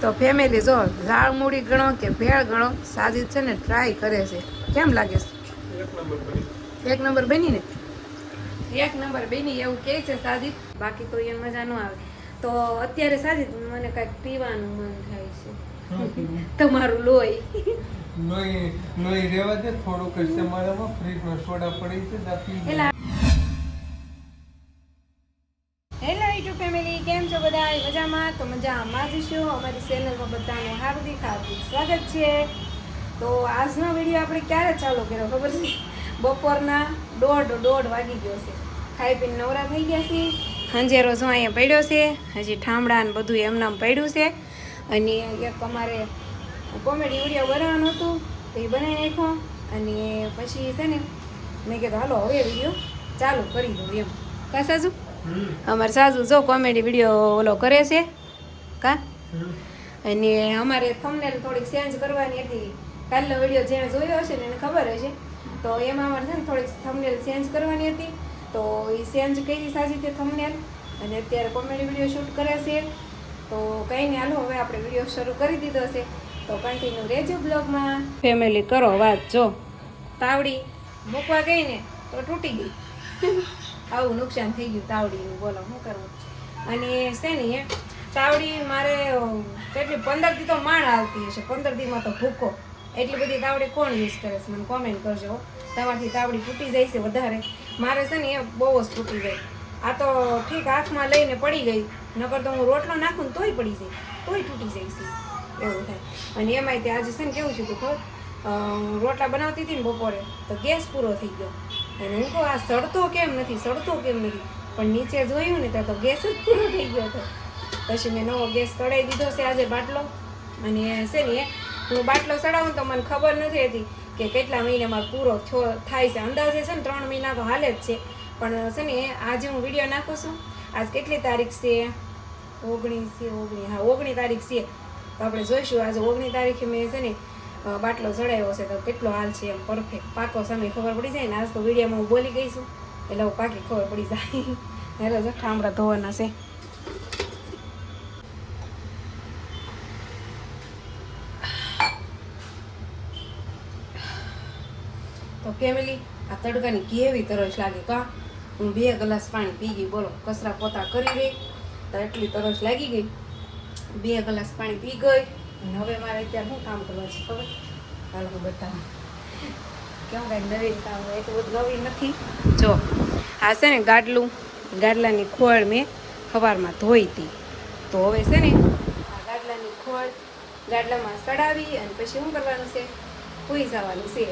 તો ફેમિલી જો ઝાડ મૂડી ગણો કે ભેળ ગણો સાજીદ છે ને ટ્રાય કરે છે. કેમ લાગે છે? એક નંબર બની ને એક નંબર બની એવું કહે છે સાજીદ. બાકી તો એ મજા ન આવે. તો અત્યારે સાજીદ મને કાંઈક પીવાનું મન થાય છે. તમારું લોહી લોહી રેવા દે થોડુંક જ તમારામાં ફ્રીજમાં સોડા પડી છે દાપી. હેલો યુટ્યુબ ફેમિલી, કેમ છો બધા? મજામાં? તો મજામાં જ છો. અમારી ચેનલમાં બધાનું હાર્દિક હાર્દિક સ્વાગત છે. તો આજનો વિડીયો આપણે ક્યારે ચાલુ કર્યો ખબર છે? બપોરના દોઢ વાગી ગયો છે. ખાઈ પીને નવરા થઈ ગયા છે. હંજેરો જો અહીંયા પડ્યો છે. હજી ઠામડા ને બધું એમનામ પડ્યું છે. અને એક અમારે કોમેડી વિડીયો બનાવવાનું હતું તો એ બનાવી નાખ્યો. અને પછી છે ને મેં કીધું હાલો હવે વિડીયો ચાલુ કરી દઉં એમ. કા સાસુ? અમારે સાસુ જો કોમેડી વિડીયો ઓલો કરે છે કા. અને અમારે થંબનેલ થોડીક ચેન્જ કરવાની હતી. કાલનો વિડીયો જેણે જોયો હશે ને એને ખબર હશે. તો એમાં અમારે છે ને થોડીક થંબનેલ ચેન્જ કરવાની હતી. તો એ ચેન્જ કરી સાચી તે થંબનેલ. અને અત્યારે કોમેડી વિડીયો શૂટ કરે છે. તો કંઈ નહીં, હાલો હવે આપણે વિડીયો શરૂ કરી દીધો છે. તો કન્ટિન્યુ રહેજો બ્લોગમાં. ફેમિલી કરો વાત. જો તાવડી મૂકવા ગઈ ને તો તૂટી ગઈ. આવું નુકસાન થઈ ગયું તાવડીનું. બોલો શું કરવું? અને છે ને તાવડી મારે કેટલી 15 દી તો માંડ આવતી હશે. 15 દીમાં તો ભૂકો. એટલી બધી તાવડી કોણ યુઝ કરે છે? મને કોમેન્ટ કરજો. તમારથી તાવડી તૂટી જાય છે વધારે? મારે છે ને એ બહુ જ તૂટી જાય. આ તો ઠીક હાથમાં લઈને પડી ગઈ, નકર તો હું રોટલો નાખું ને તોય પડી જાય, તોય તૂટી જાય છે. એવું થાય. અને એમાંય તે આજે છે ને કેવું છે ખબર, રોટલા બનાવતી હતી ને બપોરે તો ગેસ પૂરો થઈ ગયો. અને હું કહું આ સડતો કેમ નથી, પણ નીચે જોયું ને ત્યાં તો ગેસ જ પૂરો થઈ ગયો હતો. પછી મેં નવો ગેસ ચડાવી દીધો છે આજે બાટલો. અને છે ને હું બાટલો ચડાવું તો મને ખબર નથી હતી કે કેટલા મહિનામાં પૂરો થાય છે. અંદાજે છે ને 3 મહિના તો હાલે જ છે. પણ છે ને આજે હું વિડીયો નાખું છું. આજ કેટલી તારીખ છે? 19 તારીખ છે. તો આપણે જોઈશું આજે 19 તારીખે મેં છે ને બાટલો ચડાવ્યો છે તો કેટલો હાલ છે એમ પરફેક્ટ પાકો સમય ખબર પડી જાય ને. આજ તો વિડીયોમાં હું બોલી ગઈશું એટલે હું પાકી ખબર પડી જાય. હેલો જો ઠામડા ધોવાના છે. તો ફેમિલી આ તડકાની કેવી તરસ લાગે કા. હું 2 ગ્લાસ પાણી પી ગઈ. બોલો કચરા પોતા કરી રહી તો એટલી તરસ લાગી ગઈ. 2 ગ્લાસ પાણી પી ગઈ. અને હવે મારે અત્યારે શું કામ કરવા છે ખબર? હાલ હું બતાવું કેમ કાંઈ નવીન કામ હોય. એટલું બધું નવીન નથી. જો આ છે ને ગાડલાની ખોળ મેં સવારમાં ધોઈ હતી. તો હવે છે ને આ ગાડલાની ખોળ ગાડલામાં સડાવી અને પછી શું કરવાનું છે? સૂઈ જવાનું છે.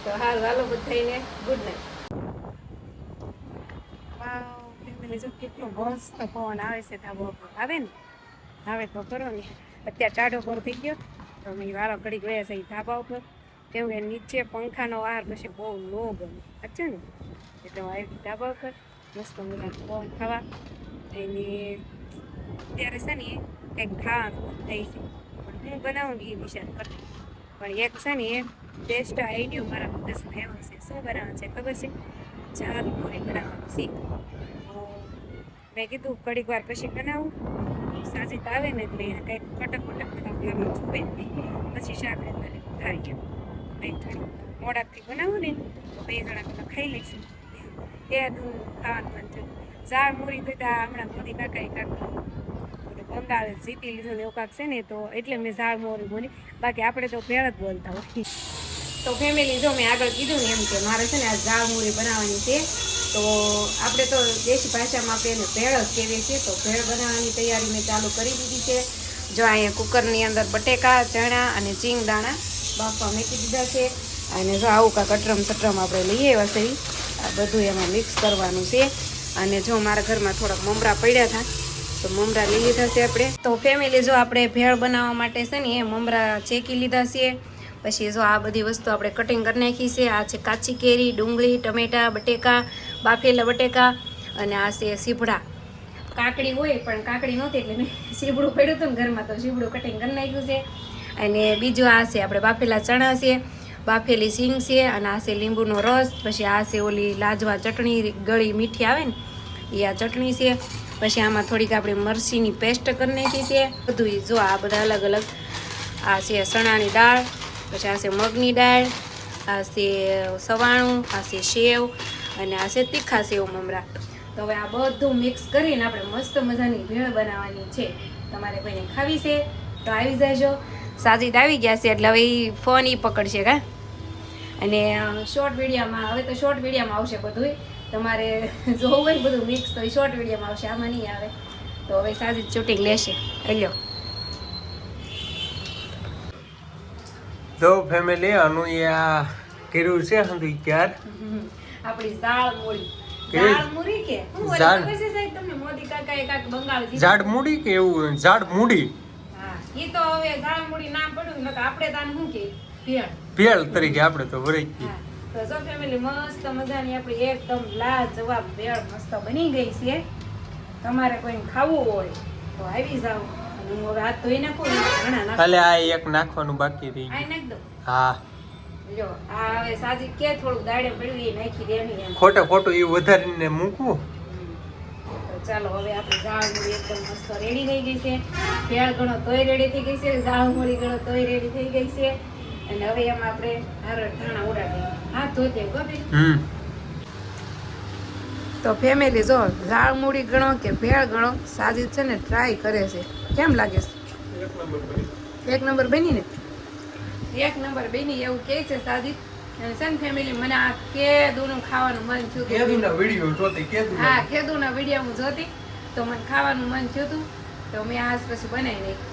તો હારું હાલો બધાને ગુડ નાઇટ. ફેમિલી જો કેટલો મસ્ત પવન આવે છે. ધાબા ઉપર આવે ને આવે તો કરો ને. અત્યારે ટાઢો પર થઈ ગયો તો મેં વારો ઘડી ગયા છે ધાબા ઉપર. કેમ કે નીચે પંખાનો વાર પછી બહુ નો ગમે અચ્છા ને. એટલે હું આવી ધાબા ઉપર મસ્ત મજાનો પવન ખાવા. એની અત્યારે છે ને કંઈક ખાવાનું થઈ છે પણ હું બનાવું ને એ વિચાર કરતી. પણ એક છે ને એ બેસ્ટ આઈડિયો મારા મગજમાં એવો છે. શું બનાવવાનું છે ખબર છે? ઝાલ પૂરી બનાવવાનું છે. તો મેં કીધું ઘડીક વાર પછી બનાવું. સાજીદ આવે ને એટલે એને કંઈક કટક ખાવાનું જોવે પછી શાક થાય એમ. કંઈક થોડું મોડાથી બનાવું ને તો 2 જણા પેલા ખાઈ લઈશું. ત્યાં ખાવાનું મન થયું. ઝાડ મૂરી તો હમણાં મોદી કાકાએ કાંક બંગાળ જીતી લીધું ને એવું કાંક છે ને તો એટલે મેં ઝાડ મોરી બોલી. બાકી આપણે તો ભેળ જ બોલતા હોય. તો ફેમિલી જો મેં આગળ કીધું ને એમ કે મારે છે ને આ ઝાડ મૂરી બનાવવાની છે. તો આપણે તો દેશી ભાષામાં આપણે એને ભેળ જ કહેવીએ છીએ. તો ભેળ બનાવવાની તૈયારી મેં ચાલુ કરી દીધી છે. જો અહીંયા કુકરની અંદર બટેકા, ચણા અને ચીંગ દાણા બાફવા મૂકી દીધા છે. અને જો આવું કાંક અટરમ આપણે લઈએ એવા છે. આ બધું એમાં મિક્સ કરવાનું છે. અને જો મારા ઘરમાં થોડાક મમરા પડ્યા હતા તો મમરા લઈ લીધા છે આપણે. તો ફેમિલી જો આપણે ભેળ બનાવવા માટે છે ને એ મમરા ચેકી લીધા છે. પછી જો આ બધી વસ્તુ આપણે કટિંગ કરી નાખી છે. આ છે કાચી કેરી, ડુંગળી, ટમેટા, બટેકા, બાફેલા બટેકા અને આ છે સીભડા. કાકડી હોય પણ કાકડી નહોતી એટલે મેં સીભડું પડ્યું હતું ને ઘરમાં તો સીભડું કટિંગ કરી નાખ્યું છે. અને બીજું આ છે આપણે બાફેલા ચણા છે, બાફેલી સિંગ છે અને આ છે લીંબુનો રસ. પછી આ છે ઓલી લાજવા ચટણી, ગળી મીઠી આવે ને એ આ ચટણી છે. પછી આમાં થોડીક આપણે મરચીની પેસ્ટ કરી નાખી છે બધું. જો આ બધા અલગ અલગ, આ છે ચણાની દાળ, પછી આ છે મગની દાળ, આ છે સવાણું, આ છે સેવ અને આ છે તીખા સેવ મમરા. તો હવે આ બધું મિક્સ કરીને આપણે મસ્ત મજાની ભેળ બનાવવાની છે. તમારે કોઈને ખાવી છે તો આવી જાયજો. સાજીદ આવી ગયા છે એટલે હવે એ ફોન એ પકડશે કા. અને શોર્ટ વિડીયોમાં, હવે તો શોર્ટ વિડીયોમાં આવશે બધું. તમારે જોવું હોય ને બધું મિક્સ તો એ શોર્ટ વિડીયોમાં આવશે, આમાં નહીં આવે. તો હવે સાજીદ શૂટિંગ લેશે. લ્યો તો ફેમિલી આનું આ કર્યું છે હંધું ક્યાર આપણી ઝાડ મૂળી. ઝાડ મૂળી કે હું ઓલી ઝાડ. ખબર છે સાહેબ તમને મોદી કાકાએ કાક બંગાળ જીતી? ઝાડ મૂડી કે એવું ઝાડ મૂડી હા, ઈ તો હવે ઝાડ મૂળી નામ પડ્યું ને આપણે તાન શું કે ભેળ. ભેળ તરીકે આપણે તો વળી હા, તો જો ફેમિલી મસ્ત મજાની આપણી એકદમ લાજવાબ ભેળ મસ્ત બની ગઈ છે. તમારે કોઈને ખાવું હોય તો આવી જાવ. અને હું હવે હાથ ધોઈ નાખું ને ઘણા નાખું. ખાલી આ એક નાખવાનું બાકી રહી આ ગયું. નાખ દઉં. હા, લ્યો આ હવે સાજી કે થોડુંક દાડે પડ્યું એ નાખી દેવાની એમ. ખોટું એ વધારીને મૂકવું. તો ચાલો હવે આપણે ઝાડ મૂળી એકદમ મસ્ત રેડી થઈ ગઈ છે. ભેળ ગણો તોય રેડી થઈ ગઈ છે, ઝાડ મૂળી ગણો તોય રેડી થઈ ગઈ છે. અને હવે એમાં આપણે હરડ ધાણા ઉડાડી હાથ ધોતે ગોપી. તો ફેમિલી જો ઝાડ મૂળી ગણો કે ભેળ ગણો, સાજી છે ને ટ્રાય કરે છે. કેમ લાગે છે? 1 નંબર બની ને? 1 નંબર બની એવું કહે છે સાજી. અને છે ને ફેમિલી મને આ કેદુનું ખાવાનું મન થયું હતું. કેદુના વિડિયો જોતી કેદુ. હા, કેદુના વિડીયો હું જોતી તો મને ખાવાનું મન થયું હતું તો મેં આજ પછી બનાવી નાખી.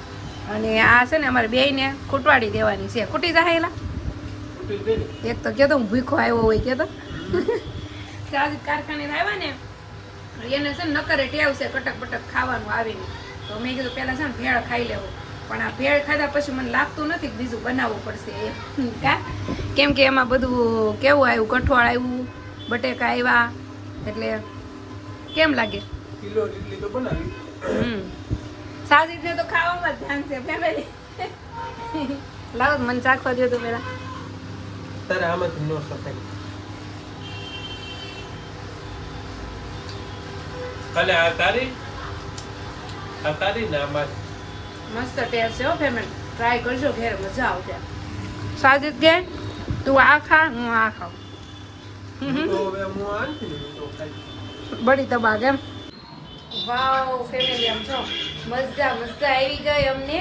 અને આ છે ને અમારે બેયને ખૂટવાડી દેવાની છે. ખૂટી જાહેલા એક તો કેતો હું ભૂખો આવ્યો હોય કેતો. સાજી કારખાને આવ્યા ને એને છે ને નકરે ટેવ છે કટક પટક ખાવાનું આવીને. તો મેં કીધું પહેલા છે ને ભેળ ખાઈ લેવું, પણ આ ભેળ ખાધા પછી મને લાગતું નથી કે બીજું બનાવવું પડશે એ કા. કેમ કે એમાં બધું કેવું આવ્યું, કઠોળ આવ્યું, બટેકા આવ્યા, એટલે કેમ લાગે? કિલો જેટલી તો બનાવી. સાજીદને તો ખાવામાં જ ધ્યાન છે ફેમિલી. લાવો મને ચાખવા દો તો પેલા. તારે આમાંથી નો સફાઈ. અને આ તારી ના આમાં મસ્ત ટેસ્ટ છે હો ફેમિલી. ટ્રાય કરજો ઘેર, મજા આવશે. સાજીદ કે તું આ ખા, હું આ ખાઉં. તો હવે હું આનથી તો ખાઈ. બડી તબાગ એમ. વાવ ફેમિલી, આમ છો મજા આવી ગઈ અમને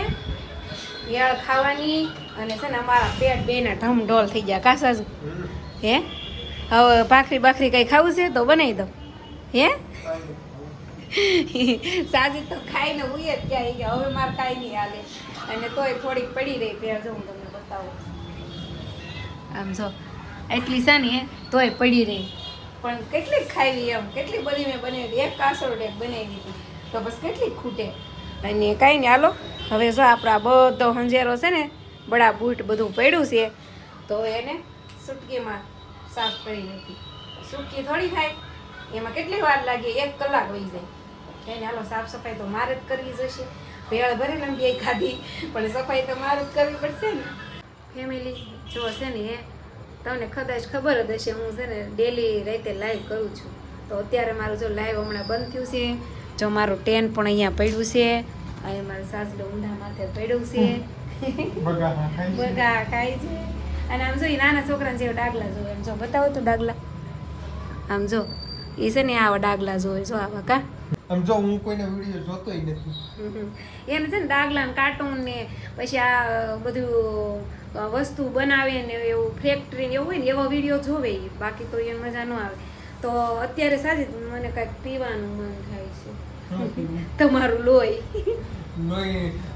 ભેળ ખાવાની. અને છે ને અમારા પેટ બેના ઢમઢોલ થઈ ગયા કાસા. હે હવે ભાખરી કઈ ખાવું છે તો બનાવી દઉં. હે સાજી તો ખાઈને ઉઈએ જ ક્યાં ગયા. હવે મારે કાંઈ નહીં હાલે. અને તોય થોડીક પડી રહી ભેળ. જો હું તમને બતાવું. આમ જો એટલી છે ને તોય પડી રહી. પણ કેટલીક ખાવી એમ, કેટલી બધી મેં બનાવી. એક કાસરોડ એક બનાવી દીધી તો બસ કેટલીક ખૂટે. અને કાંઈ નહીં હાલો હવે જો આપણા બધો હંજેરો છે ને બડા બૂટ બધું પડ્યું છે તો એને સુટકીમાં સાફ કરી નાખી. સુટકી થોડી થાય એમાં કેટલી વાર લાગે? 1 કલાક વહી જાય. એને હાલો સાફ સફાઈ તો મારે જ કરવી જશે. ભેળ ભરે ને બે ખાધી પણ સફાઈ તો મારે જ કરવી પડશે ને. ફેમિલી જો છે ને તમને કદાચ ખબર જ હશે, હું છે ને ડેલી રાતે લાઈવ કરું છું. તો અત્યારે મારું જો લાઈવ હમણાં બંધ થયું છે. જો મારું ટેન પણ અહીંયા પડ્યું છે. અને મારું સાસલો ઊંધા માથે પડ્યું છે. બગા ખાય છે. અને આમ જો એ નાના છોકરાને જેવા ડાગલા જોવે. એમ જો બતાવો તો ડાગલા. આમ જો એ છે ને આવા ડાગલા જોવે. જો આવા કા. આમ જો હું કોઈના વિડિયો જોતોય નથી. એને છે ને ડાગલા ને કાર્ટૂન ને પછી આ બધું વસ્તુ બનાવે ને એવું ફેક્ટરી ને એવું હોય ને એવો વિડીયો જોવે. બાકી તો એને મજા ન આવે. તો અત્યારે સાજી મને કાંઈક પીવાનું મન થાય છે. તમારું લોહી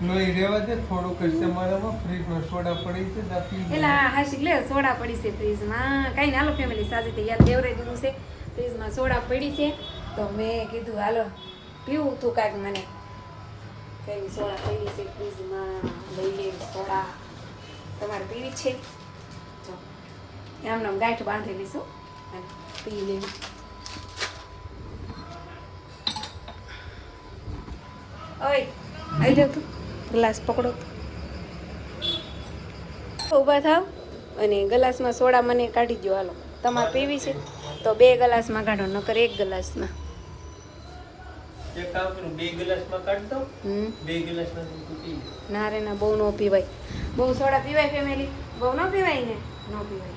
લોહી રેવા દે થોડુંક જ મારામાં. ફ્રીજમાં સોડા પડી છે દાપી. એલા હાશિક લે સોડા પડી છે ફ્રીજમાં. કાંઈ ને હાલો ફેમિલી સાજી તો યાદ દેવરાઈ દીધું છે. ફ્રીજમાં સોડા પડી છે તો મેં કીધું હાલો પીવું તું કાંઈક મને. કઈ સોડા પડી છે ફ્રીજમાં, લઈ લે સોડા. તમારે પીવી છે? જો એમને ગાંઠ બાંધી લઈશું અને પી લેવી. ઓય આવી જાવ તું, ગ્લાસ પકડો તો ઊભા થાવ અને ગ્લાસમાં સોડા મને કાઢી દો. હાલો તમારે પીવી છે તો 2 ગ્લાસમાં કાઢો, નકર 1 ગ્લાસમાં. એક કામ કરું 2 ગ્લાસમાં કાઢ દઉં હમ 2 ગ્લાસમાં તું પી લે. ના રે ના બહુ ન પીવાય બહુ સોડા પીવાય ફેમિલી બહુ ન પીવાય ને ન પીવાય